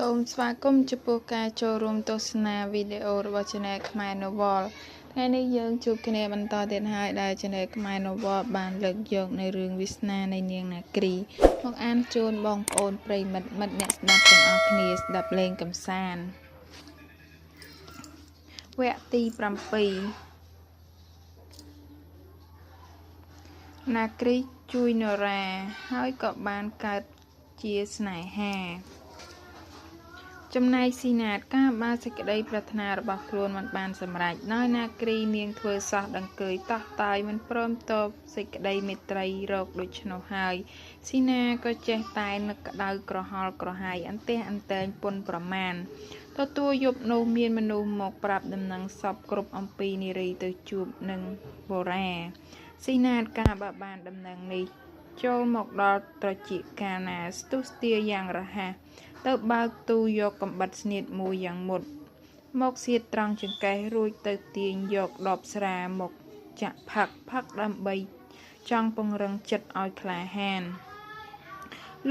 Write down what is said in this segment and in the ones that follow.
សូមស្វាគមន៍ចំពោះការចូលរួមទស្សនាវីដេអូរបស់ Channel ខ្មែរ Novel ថ្ងៃនេះយើងជួបគ្នាបន្តទៀតហើយដែល Channel ខ្មែរ Novel បានលើកយកនៅរឿងវាសនានៃនាងនាគ្រីមកអានជូនបងប្អូនប្រិយមិត្តអ្នកស្ដាប់ទាំងអស់គ្នាស្ដាប់លេងកម្សាន្តវគ្គទី7នាគ្រីជួយនរាហើយក៏បានកើតជាស្នេហាចំណែកស៊ីណាតការបានសេចក្តីប្រាថ្នារបស់ខ្លួនមិនបានសម្រេចដោយនាគ្រីនាងធ្វើសោះដង្កើយតោះតាយមិនព្រមតបសេចក្តីមេត្រីរកដូច្នោះហើយស៊ីណាក៏ចេះតែនឹកក្តៅក្រហល់ក្រហាយអន្ទះអន្ទែងពុនប្រមាណទទួលយប់នោះមានមនុស្សមកប្រាប់ដំណឹងសពគ្រប់អំពីនារីទៅជួបនឹងបូរ៉ាស៊ីណាតការបានដំណឹងនេះចូលមកដល់ត្រចៀកកាលណាស្ទុះស្ទាយ៉ាងរហ័សទៅបើកទូយកកំបិតស្នៀតមួយយ៉ាងមុតមកសៀតត្រង់ចង្កេះរួចទៅទាញយកដបស្រាមកចាក់ផឹកដើម្បីចង់ពង្រឹងចិត្តឲ្យក្លាហាន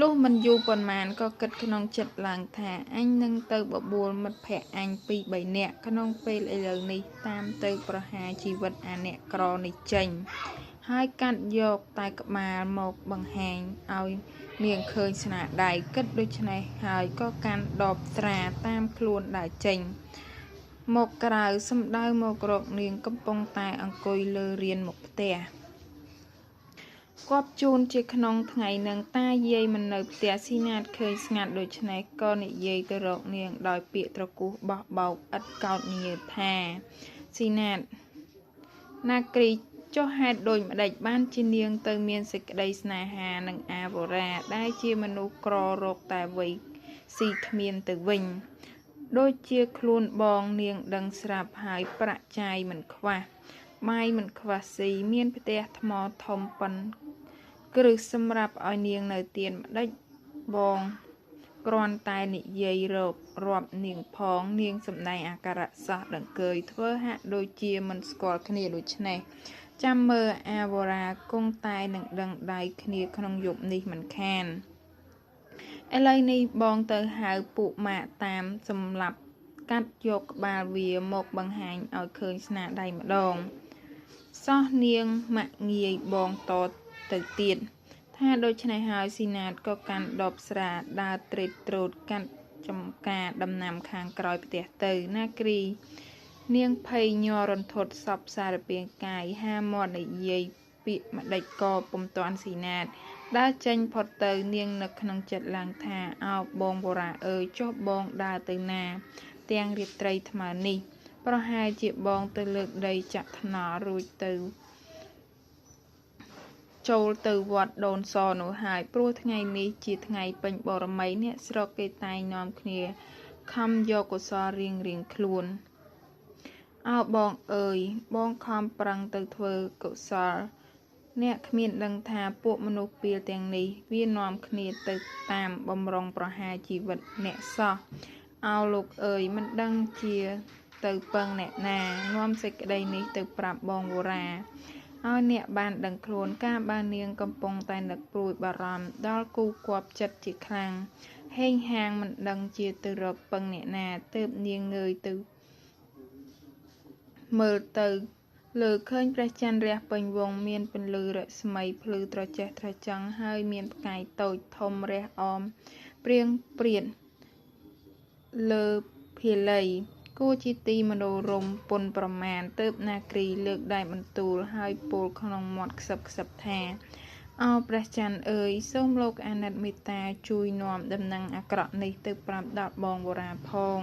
លុះមិនយូរប៉ុន្មានក៏គិតក្នុងចិត្តឡើងថាអញនឹងទៅបបួលមិត្តភក្តិអញ2-3នាក់ក្នុងពេលឥឡូវនេះតាមទៅប្រហារជីវិតអាអ្នកក្រនេះចេញហើយកាត់យកតែក្បាលមកបង្ហាញឲ្យនាងឃើញស្នាដៃគិតដូច្នេះហើយក៏កាន់ដបស្រាតាមខ្លួនដើរចេញមកក្រៅសំដៅមករកនាងកំពុងតែអង្គុយលើរានមុខផ្ទះគប់ជូនជាក្នុងថ្ងៃនឹងតាយាយមិននៅផ្ទះស៊ីណាតឃើញស្ងាត់ដូច្នេះក៏និយាយទៅរកនាងដោយពាក្យត្រគោះបោះបោកឥតកោតញញើតថាស៊ីណាតនាគ្រីចុះហេតុដូចម្ដេចបានជានាងទៅមានសេចក្តីស្នេហានឹងអាវរ៉ាដែលជាមនុស្សក្ររកតែវ័យស៊ីគ្មានទៅវិញដូចជាខ្លួនបងនាងដឹងស្រាប់ហើយប្រាក់ចាយមិនខ្វះបាយមិនខ្វះស៊ីមានផ្ទះថ្មធំប៉ុនគ្រឹះសម្រាប់ឲ្យនាងនៅទៀនម្ដេចបងគ្រាន់តែនិយាយរាប់នាងផងនាងសម្ដែងអាការៈសោះដង្កើយធ្វើហាក់ដូចជាមិនស្គាល់គ្នាដូច្នេះចាំមើលអាវរ៉ាគង់តែនឹងដឹងដៃគ្នាក្នុងយប់នេះមិនខានឥឡូវនេះបងទៅហៅពួកម៉ាក់តាមសម្លាប់កាត់យកក្បាលវាមកបង្ហាញឲ្យឃើញស្នាដៃម្ដងសោះនាងម៉ាក់ងាយបងតទៅទៀតថាដូច្នេះហើយស៊ីណាតក៏កាន់ដបស្រាដើរត្រេតត្រោតកាត់ចំការដំណាំខាងក្រោយផ្ទះទៅនាគ្រីនាងភ័យញ័ររន្ធត់សពសារពាង្គកាយហាមាត់និយាយពាក្យម្ដេចក៏ពុំទាន់ស៊ីណាតដើរចេញផុតទៅនាងនឹកក្នុងចិត្តឡើងថាអោបងបូរ៉ាអើយចុះបងដើរទៅណាទាំងរាត្រីថ្មើរនេះប្រហែលជាបងទៅលើកដីចាក់ថ្នល់រួចទៅចូលទៅវត្តដូនសនោះហើយព្រោះថ្ងៃនេះជាថ្ងៃពេញបរមីអ្នកស្រុកគេតែងនាំគ្នាខំយកកុសលរៀងខ្លួនអោបងអើយបងខំប្រឹងទៅធ្វើកុសលអ្នកគ្មានដឹងថាពួកមនុស្សពីលទាំងនេះវានាំគ្នាទៅតាមបំរុងប្រហារជីវិតអ្នកសោះអោលោកអើយមិនដឹងជាទៅពឹងអ្នកណានាំសេចក្តីនេះទៅប្រាប់បងវរ៉ាឲ្យអ្នកបានដឹងខ្លួនការបាននាងកំពុងតែនឹកព្រួយបារម្ភដល់គូគប់ចិត្តជាខ្លាំងហេងហាងមិនដឹងជាទៅរកពឹងអ្នកណាទើបនាងងើយទៅមើលទៅលើឃើញព្រះច័ន្ទរះពេញវងមានពន្លឺរស្មីភ្លឺត្រចះត្រចង់ហើយមានផ្កាយតូចធំរះអមព្រៀងព្រាតលើភាលីគួរជាទីមនោរម្យពុនប្រមាណទើបនាគ្រីលើកដៃបន្ទូលហើយពោលក្នុងមាត់ខ្សឹបថាអោព្រះច័ន្ទអើយសូមលោកអាណិតមេត្តាជួយនាំដំណឹងអាក្រក់នេះទៅប្រាប់ដល់បងវរ៉ាផង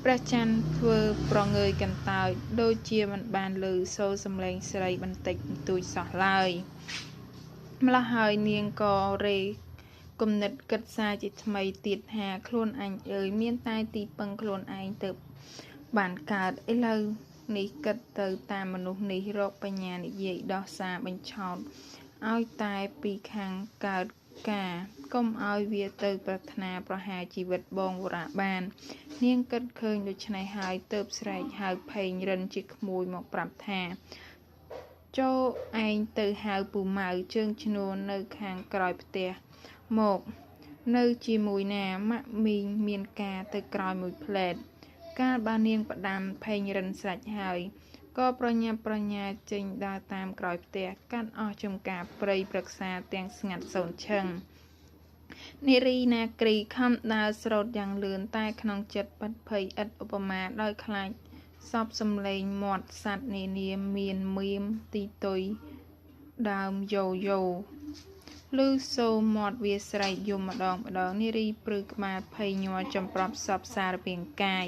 ព្រះច័ន្ទធ្វើប្រងើយកន្តើយដូចជាមិនបានឮសូរសំឡេងស្រីបន្តិចបន្តួចសោះឡើយម្ល៉េះហើយនាងក៏រេគំនិតគិតសារជាថ្មីទៀតថាខ្លួនអញអើយមានតែទីពឹងខ្លួនឯងទៅបានកើតឥឡូវនេះគិតទៅតាមមនុស្សនេះរកបញ្ញានិយាយដោះសារបញ្ឆោតឲ្យតែពីខាងកើតការកុំឲ្យវាទៅប្រាថ្នាប្រហារជីវិតបងវរ៉ាបាននាងគិតឃើញដូច្នេះហើយទើបស្រែកហៅភេងរិនជាក្មួយមកប្រាប់ថាចូលឯងទៅហៅពូម៉ៅជើងឈ្នួលនៅខាងក្រោយផ្ទះមក នៅជាមួយណាម៉ាក់មីងមានការទៅក្រោយមួយផ្លែតកាលបាននាងផ្ដាំភេងរិនស្រេចហើយក៏ប្រញាប់ប្រញាល់ចេញដើរតាមក្រោយផ្ទះកាត់អស់ចំការព្រៃប្រឹក្សាទាំងស្ងាត់សូន្យឈឹងនារីណាគ្រីខំដើរស្រោតយ៉ាងលឿនតែក្នុងចិត្តបាត់ភ័យឥតឧបមាដោយខ្លាចសពសំឡេងមាត់សត្វនានាមានមៀមទីតុយដើមយោយោឮសូរមាត់វាស្រែកយំម្ដងនារីព្រឺក្បាលភ័យញ័រចំប្រប់សពសារពាង្គកាយ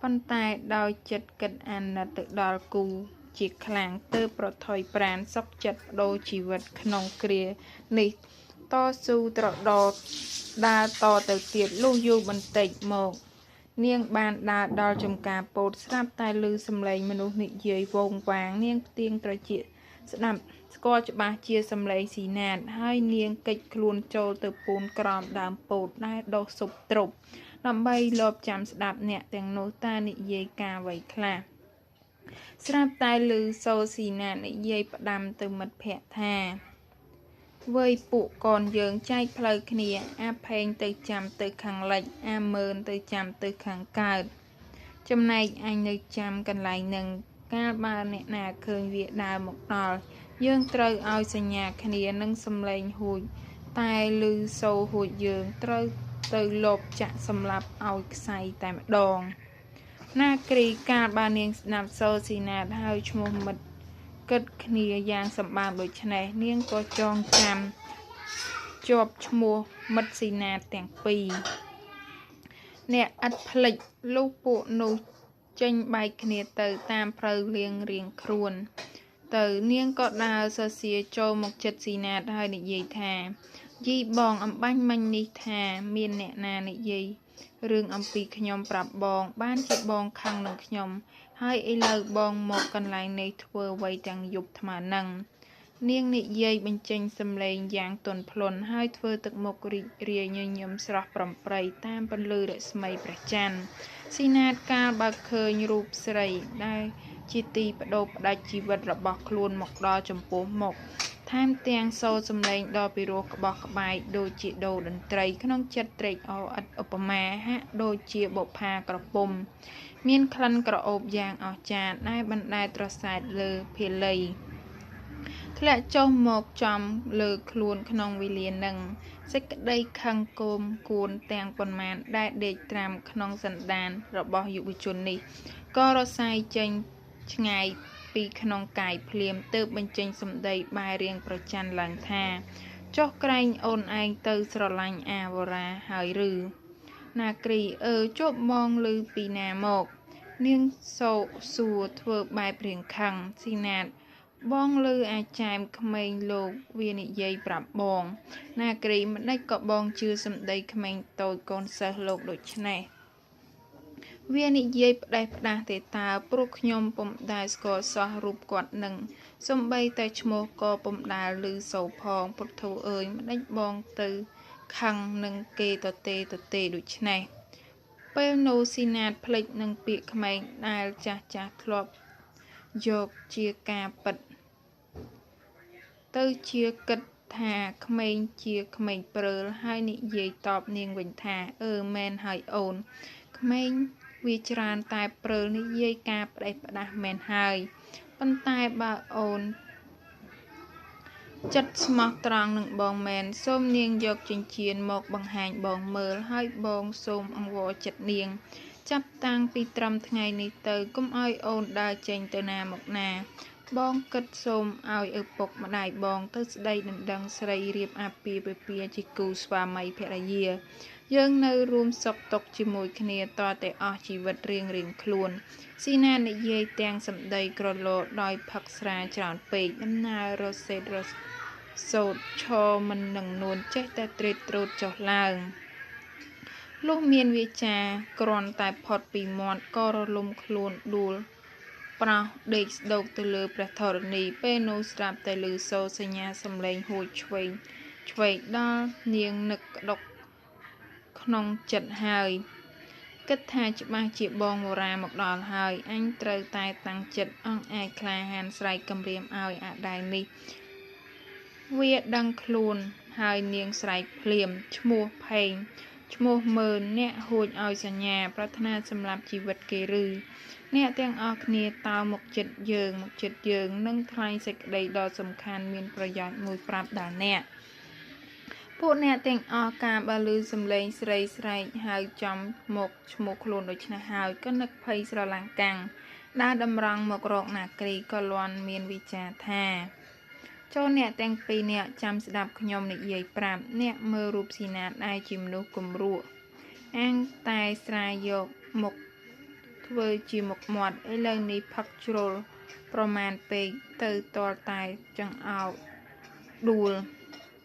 ប៉ុន្តែដោយចិត្តគិតអាណិតទៅដល់គូជាខ្លាំងទើបប្រថុយប្រាណសុខចិត្តបដូរជីវិតក្នុងគ្រានេះតស៊ូត្រដោតដើរតទៅទៀតលុះយូរបន្តិចមកនាងបានដើរដល់ចំការពោតស្រាប់តែឮសំឡេងមនុស្សនិយាយវងវាងនាងផ្ទៀងត្រចៀកស្ដាប់ស្គាល់ច្បាស់ជាសំឡេងស៊ីណាតហើយនាងកិច្ចខ្លួនចូលទៅពូនក្រោមដើមពោតដែលដុះស៊ុបទ្រប់ដើម្បីលបចាំស្ដាប់អ្នកទាំងនោះតានិយាយការអ្វីខ្លះស្រាប់តែឮសូរស៊ីណាតនិយាយផ្ដាំទៅមិត្តភក្តិថាវ័យពួកកូនយើងចែកផ្លូវគ្នាអាផេងទៅចាំទៅខាងលិចអាមើនទៅចាំទៅខាងកើតចំណែកអញនៅចាំកន្លែងនឹងកាលបើអ្នកណាឃើញវាដើរមកដល់យើងត្រូវឲ្យសញ្ញាគ្នានឹងសំឡេងហួចតែឮសូរហួចយើងត្រូវទៅលបចាក់សម្លាប់ឲ្យខ្សែតែម្ដងណាគ្រីកាលបើនាងស្ដាប់សូរស៊ីណាតហើយឈ្មោះមិត្តគិតគ្នាយ៉ាងសម្បើមដូច្នេះនាងក៏ចងចាំជាប់ឈ្មោះមិត្តស៊ីណាតទាំងពីរអ្នកឥតភ្លេចលុះពួកនោះចេញបែកគ្នាទៅតាមផ្លូវរៀងខ្លួនទៅនាងក៏ដើរសរសៀរចូលមកចិត្តស៊ីណាតហើយនិយាយថាយីបងអំបញ្ញមិញនេះថាមានអ្នកណានិយាយរឿងអំពីខ្ញុំប្រាប់បងបានជាបងខឹងនឹងខ្ញុំហើយឥឡូវបងមកកន្លែងនេះធ្វើអ្វីទាំងយប់ថ្មនឹងនាងនិយាយបញ្ចេញសំឡេងយ៉ាងទន់ភ្លន់ហើយធ្វើទឹកមុខរីករាយញញឹមស្រស់ប្រំប្រៃតាមពន្លឺរស្មីព្រះច័ន្ទស៊ីណាតកាលបើឃើញរូបស្រីដែលជាទីបដូរផ្ដាច់ជីវិតរបស់ខ្លួនមកដល់ចំពោះមុខថែមទាំងសូរសំឡេងដ៏ពិរោះក្បោះក្បាយដូចជាដូរតន្ត្រីក្នុងចិត្តត្រេកអរឥតឧបមាហាក់ដូចជាបុប្ផាក្រពុំមានក្លិនក្រអូបយ៉ាងអស្ចារ្យដែលបណ្ដែតត្រសែតលើភាលីធ្លាក់ចុះមកចំលើខ្លួនក្នុងវេលានឹងសេចក្តីខឹងគោមគួនទាំងប៉ុន្មានដែលដេកត្រាំក្នុងសន្តានរបស់យុវជននេះក៏រសាយចេញឆ្ងាយពីក្នុងកាយភ្លាមទើបបញ្ចេញសម្ដីបែររៀងប្រច័ណ្ឌឡើងថាចុះក្រែងអូនឯងទៅស្រឡាញ់អាវរាហើយឬណាគ្រីជប់មកឮពីណាមកនាងសួរធ្វើបែបរៀងខឹងស៊ីណាតបងឮអាចែមក្មេងលោកវានិយាយប្រាប់បងណាគ្រីមិនដេចក៏បងជឿសម្ដីក្មេងតូចកូនសិស្សលោកដូចនេះវានិយាយផ្ដេសផ្ដាស់ទេតើព្រោះខ្ញុំពុំដែលស្គាល់សោះរូបគាត់នឹងសំបីតែឈ្មោះក៏ពុំដែលឮសូរផងពុទ្ធូអើយមិនដេចបងទៅខឹងនឹងគេតទេដូច្នេះពេលនោះស៊ីណាតភ្លេចនឹងពាក្យក្មេងដែលចាស់ធ្លាប់យកជាការពិតទៅជាគិតថាក្មេងជាក្មេងព្រើលហើយនិយាយតបនាងវិញថាមែនហើយអូនក្មេងវាច្រើនតែព្រើលនិយាយការផ្ដេសផ្ដាស់មែនហើយប៉ុន្តែបើអូនចិត្តស្មោះត្រង់នឹងបងមែនសូមនាងយកចិញ្ចៀនមកបង្ហាញបងមើលហើយបងសូមអង្វរចិត្តនាងចាប់តាំងពីត្រឹមថ្ងៃនេះទៅកុំឲ្យអូនដើរចេញទៅណាមកណាបងគិតសូមឲ្យឪពុកម្ដាយបងទៅស្ដីដណ្ដឹងស្រីរៀបអាពាហ៍ពិពាហ៍ជាគូស្វាមីភរិយាយើងនៅរួមសុខទុក្ខជាមួយគ្នាតតែអស់ជីវិតរៀងខ្លួនស៊ីណានិយាយទាំងសម្ដីក្រឡោដោយផឹកស្រាច្រើនពេកដំណើររសេតរសោតឈរមិននឹងនួនចេះតែត្រេតត្រោតចុះឡើងលុះមានវាចាគ្រាន់តែផុតពីមាត់ក៏រលំខ្លួនដួលប្រោះដេកស្ដោកទៅលើព្រះធរណីពេលនោះស្រាប់តែឮសូរសញ្ញាសំឡេងហួចឆ្វេងដល់នាងនឹកក្តុកក្នុងចិត្តហើយគិតថាច្បាស់ជាបងវរាមកដល់ហើយអញត្រូវតែតាំងចិត្តអង្អាចក្លាហានស្រែកគំរាមឲ្យអាដែងនេះវាដឹងខ្លួន ហើយនាងស្រែកភ្លាមឈ្មោះផេងឈ្មោះមើលអ្នកហួចឲ្យសញ្ញាប្រាថ្នាសម្រាប់ជីវិតគេឬអ្នកទាំងអស់គ្នាតើមកចិត្តយើងនឹងថ្លែងសេចក្តីដ៏សំខាន់មានប្រយោជន៍មួយប្រាប់ដល់អ្នកពួកអ្នកទាំងអស់ការបើឮសំឡេងស្រីស្រែកហៅចំមកឈ្មោះខ្លួនដូច្នេះហើយក៏នឹកភ័យស្រឡាំងកាំងដើរតម្រង់មករកនាគ្រីក៏លាន់មានវិចារថាចូលអ្នកទាំងពីរអ្នកចាំស្ដាប់ខ្ញុំនិយាយប្រាប់អ្នកមើលរូបស៊ីណាតដែលជាមនុស្សគំរក់អាងតែស្រាយកមុខធ្វើជាមុខមាត់ឥឡូវនេះផឹកជ្រុលប្រមាណពេកទៅតលតែចង្អោបដួល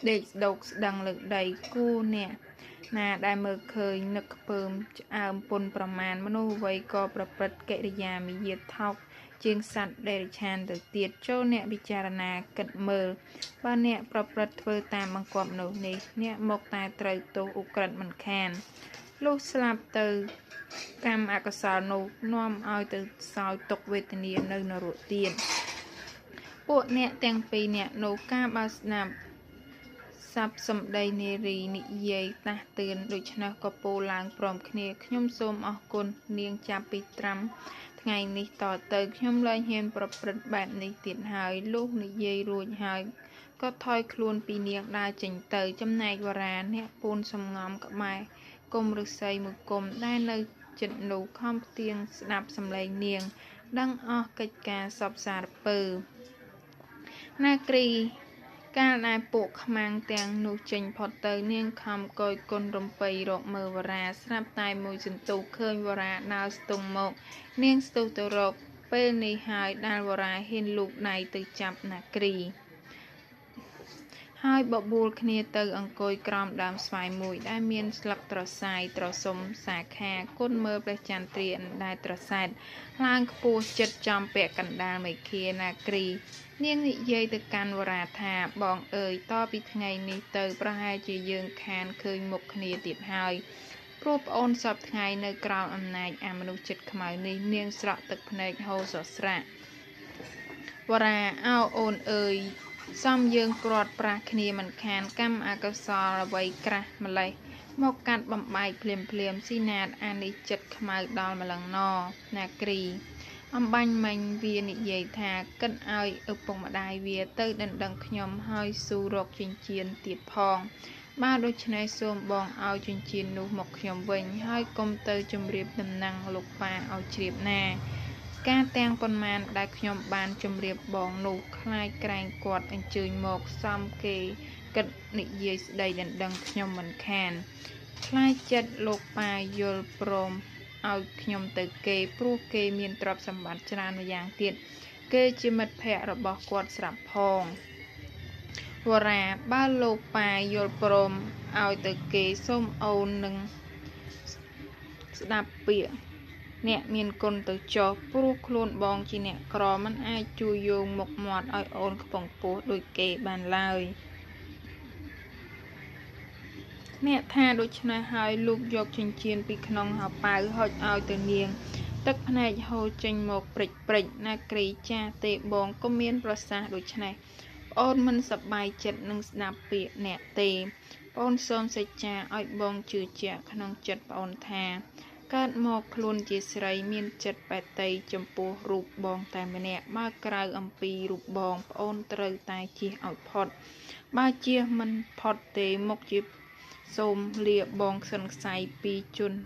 ដេកស្ដោកស្ដឹងលើដីគូអ្នកណាដែលមើលឃើញនឹកខ្ពើមឆ្អើមពុនប្រមាណមនុស្សវ័យក៏ប្រព្រឹត្តកិរិយាមាយាថោកជាងសត្វដេរិឆានទៅទៀតចូលអ្នកពិចារណាគិតមើលបើអ្នកប្រព្រឹត្តធ្វើតាមបង្គាប់នោះនេះអ្នកមកតែត្រូវទោសឧក្រិដ្ឋមិនខានលុះស្លាប់ទៅកម្មអកុសលនោះនាំឲ្យទៅសោយទុក្ខវេទនានៅនរកទៀតពួកអ្នកទាំងពីរអ្នកនោះការបើស្ដាប់សັບសំដីនារីនិយាយតាស់តឿនដូច្នេះក៏ពោលឡើងព្រមគ្នាខ្ញុំសូមអរគុណនាងចាប់ពីត្រាំថ្ងៃនេះតទៅខ្ញុំលែងហ៊ានប្រព្រឹត្តបែបនេះទៀតហើយលុះនិយាយរួចហើយក៏ថយខ្លួនពីនាងដើរចេញទៅចំណែកវរាអ្នកពូនសំងំក្បែរគុំឫស្សីមួយគុំដែលនៅចិត្តនោះខំផ្ទៀងស្ដាប់សំឡេងនាងដឹងអស់កិច្ចការសពសារពើនាគ្រីកាលដែលពួកខ្មាំងទាំងនោះចេញផុតទៅនាងខំកយគុណរំពៃរកមើលវរាស្រាប់តែមួយសន្ទុះឃើញវរាដើរស្ទង់មកនាងស្ទុះទៅរកពេលនេះហើយដែលវរាហ៊ានលូកដៃទៅចាប់នាគ្រីហើយបបួលគ្នាទៅអង្គុយក្រោមដើមស្វាយមួយដែលមានស្លឹកត្រសាយត្រសុំសាខាគុណមើលព្រះចន្ទ្រាអណ្ដែតត្រសែតឡើងខ្ពស់ចិត្តចំពាក់កណ្ដាលមេឃានាគ្រីនាងនិយាយទៅកាន់វរាថាបងអើយតពីថ្ងៃនេះទៅប្រហែលជាយើងខានឃើញមុខគ្នាទៀតហើយព្រោះប្អូនសពថ្ងៃនៅក្រោមអំណាចអាមនុស្សចិត្តខ្មៅនេះនាងស្រក់ទឹកភ្នែកហូរសស្រាក់វរាអោអូនអើយសំយើងព្រាត់ប្រាស់គ្នាមិនខានកម្មអកុសលអ្វីក្រាស់ម្លេះមកកាត់បំបែកភ្លាមស៊ីណាតអានេះចិត្តខ្មៅដល់ម្លឹងណនាគ្រីអំបាញ់មិញវានិយាយថាគិតឲ្យឪពុកម្ដាយវាទៅដណ្ដឹងខ្ញុំហើយស៊ូរកចិញ្ចៀនទៀតផងបាទដូច្នេះសូមបងឲ្យចិញ្ចៀននោះមកខ្ញុំវិញហើយកុំទៅជម្រាបដំណឹងលោកប៉ាឲ្យជ្រាបណាការទាំងប៉ុន្មានដែលខ្ញុំបានជម្រាបបងនោះខ្លាចក្រែងគាត់អញ្ជើញមកសំគេគិតនិយាយស្ដីដណ្ដឹងខ្ញុំមិនខានខ្លាចចិត្តលោកប៉ាយល់ព្រមឲ្យខ្ញុំទៅគេព្រោះគេមានទ្រព្យសម្បត្តិច្រើនម្យ៉ាងទៀតគេជាមិត្តភក្តិរបស់គាត់ស្រាប់ផងវរាបើលោកប៉ាយល់ព្រមឲ្យទៅគេសូមអូននឹងស្ដាប់ពាក្យអ្នកមានគុណទៅចុះព្រោះខ្លួនបងជាអ្នកក្រមិនអាចជួយយោងមុខមាត់ឲ្យអូនខ្ពង់ពោះដូចគេបានឡើយអ្នកថាដូច្នេះហើយលូកយកចិញ្ចៀនពីក្នុងហោប៉ៅហុចឲ្យទៅនាងទឹកភ្នែកហូរចេញមកព្រិចនាគ្រីចាទេបងក៏មានប្រសាសន៍ដូច្នេះប្អូនមិនសប្បាយចិត្តនឹងស្ដាប់ពាក្យអ្នកទេប្អូនសូមសច្ចាឲ្យបងជឿជាក់ក្នុងចិត្តប្អូនថាកើតមកខ្លួនជាស្រីមានចិត្តបេតីចំពោះរូបបងតែម្នាក់បើក្រៅអំពីរូបបងប្អូនត្រូវតែជៀសឲ្យផុតបើជៀសមិនផុតទេមកជាសូមលាបងខ្សិនខ្សៃពីជន់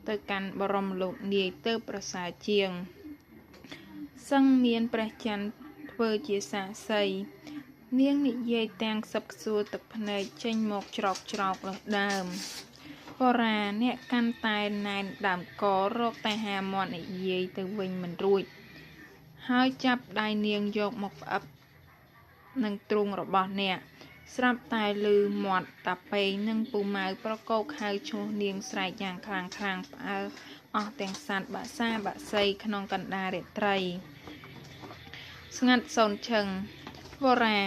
ទៅកាន់បរមលោកនាយទៅប្រសើរជាងសឹងមានព្រះច័ន្ទធ្វើជាសាស័យនាងនិយាយទាំងសឹកសួរទឹកភ្នែកចេញមកច្រោកលើដើមបរាអ្នកកាន់តែណែនដើមករកតែហាមាត់និយាយទៅវិញមិនរួចហើយចាប់ដៃនាងយកមកផ្អឹបនឹងទ្រូងរបស់អ្នកស្រាប់តែលឺមាត់តាប៉េងនិងពូម៉ៅប្រកោកហៅឈ្មោះនាងស្រែកយ៉ាងខ្លាំងផ្អើលអស់ទាំងសัตว์បាក់សីក្នុងកណ្ដាលរាត្រីស្ងាត់សូនឈឹងវរា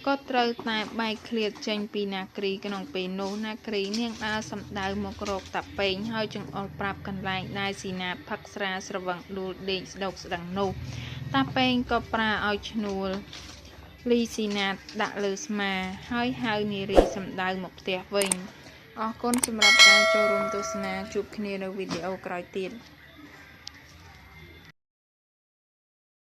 ក៏ត្រូវតែបែកឃ្លាតចេញពីនាគ្រីក្នុងពេលនោះនាគ្រីនាងដើរសំដៅមករកតាប៉េងហើយចង្អុលប្រាប់កន្លែងដែលស៊ីណាតផឹកស្រាស្រវឹងដួលដេកស្ដោកស្ដឹងនោះតាប៉េងក៏ប្រើឲ្យឈ្នួល លីស៊ីណាតដាក់លើស្មាហើយហៅនារីសម្ដៅមកផ្ទះវិញអរគុណសម្រាប់ការចូលរួមទស្សនាជួបគ្នានៅវីដេអូក្រោយទៀត